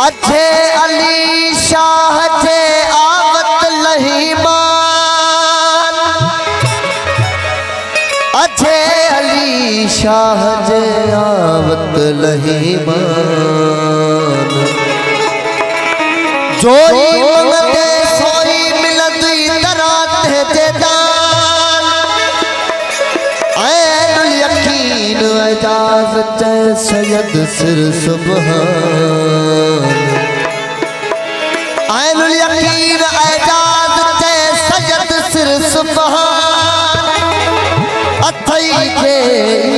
अजे अली शाह जे आवत लहीमान, अजे अली शाह जे आवत लहीमान। जोई मंगते सोई मिलती तरात जे दान। ऐनुल यकीन एजाज चे सैयद सिर सुबहान। ऐनुल यकीन एजाज चे सैयद सिर सुबहान। अथई के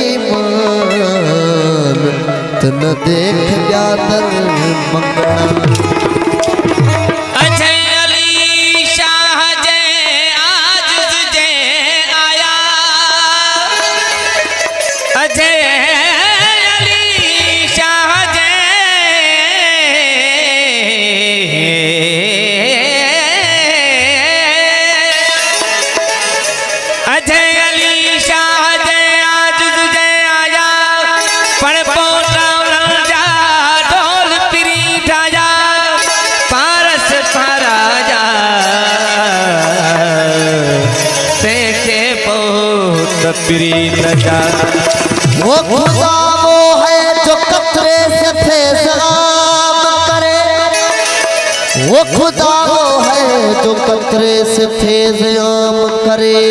ईमान तन देख जादर मंगना। वो खुदा वो है जो कतरे से फैज़ आम करे। वो खुदा वो है जो कतरे से फैज़ आम करे।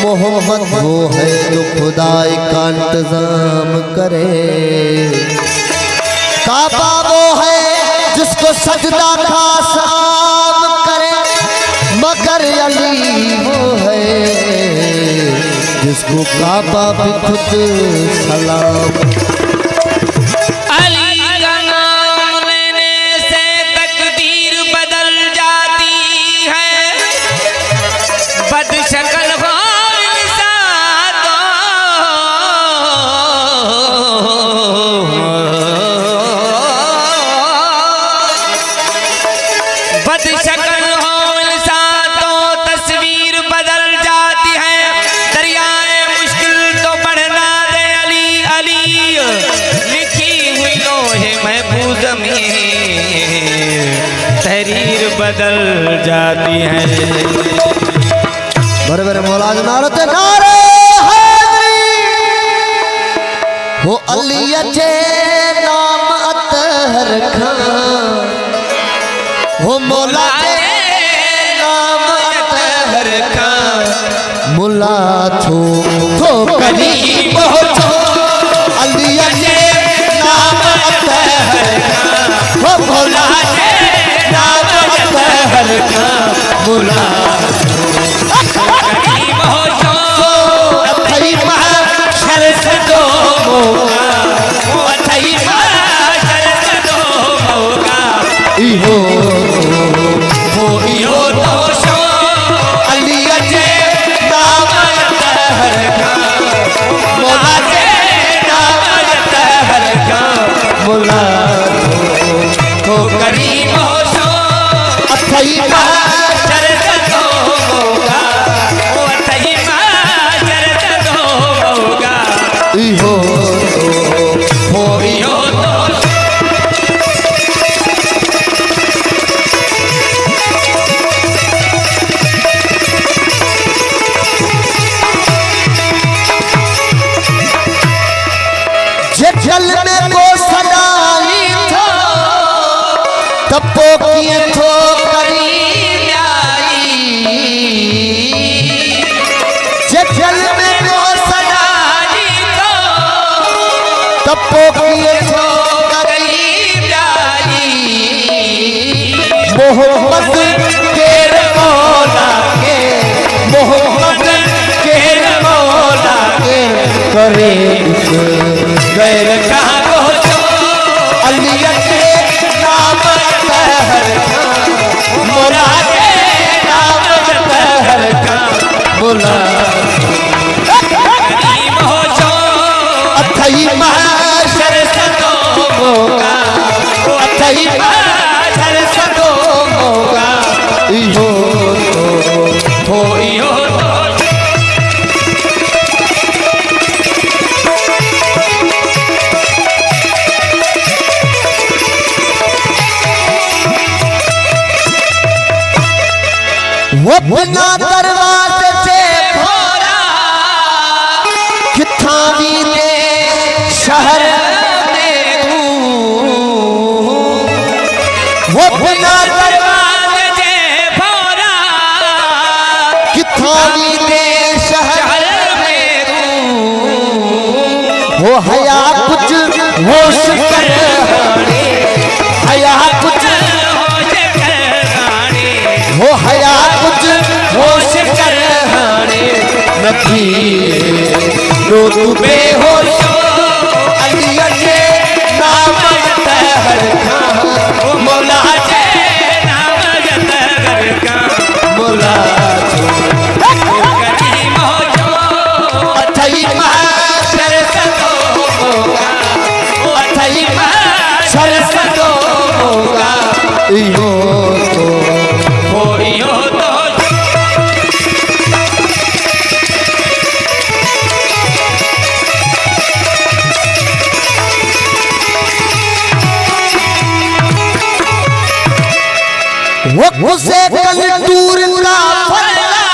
मोहम्मद वो है जो खुदाई का इंतजाम करे। काबा वो है जिसको सजदा खास आम करे। मगर अली वो है जिसको काबा भी खुद सलाम। अली का नाम लेने से तकदीर बदल जाती है। बदशक्ल हो इंसान बदशक्ल हो इंसान तो तस्वीर बदल जाती है। तहरीर बदल जाती है। बड़े बड़े मौलाज नारते नारे हैदरी। हो अली अचे नाम अतहर खां। हो मौला नाम अतहर खां। मुला छो तो करीब हो छो। अली अचे नाम अतहर खां। हो मौला हर का मुला करीब हो जो अथई महशर से दो मौका। अथई महशर से दो मौका। इहो तो शो अली अचे नाम हर का। मौला के नाम हर का। मुला तो करीब हो अथई महशर से दो मौका। अथई महशर से दो मौका। इहो तो जल में को सदाई था तपो किए थो करीब आई। जल में को सदाई था तपो किए थो करीब आई। मोहम्मद के मौला के मोहम्मद के मौला के करे गैर कहाँ को अली के नाम अतहर खां। मुला के नाम अतहर खां। मुला करीब हो जो अथई महशर से दो मौका। अथई महशर से दो मौका। इहो तो इहो बिना दरवाजे से भोरा किथा भी दे शहर में तू वो बिना दरवाजे से भोरा किथा भी दे शहर में तू वो हया कुछ होश कर हया कुछ होश कर गाने वो हया कुछ होश कर नथी रो तू बेहोश अली के नाम तहर खां मौला जे नाम जतर का मोला करीम हो जो अथई शर सतो होगा ओ अथई शर सतो होगा इहो तो होइयो तो वो से कल टूर का फरला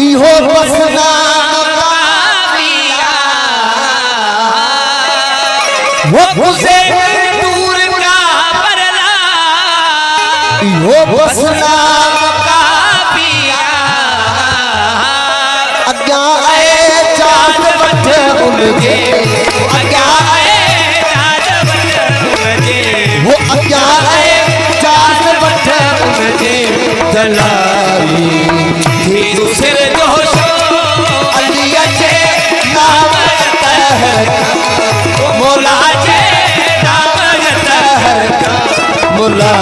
इहो बसना वो से दूर का परला इहो बसना कापिया अग्या आए चांद बठ उनके अग्या आए राज बजे वो अग्या आए चांद बठ उनके दलाई फिर सिर जोशो अली के नाम तहर मौला जे नाम जतर मुला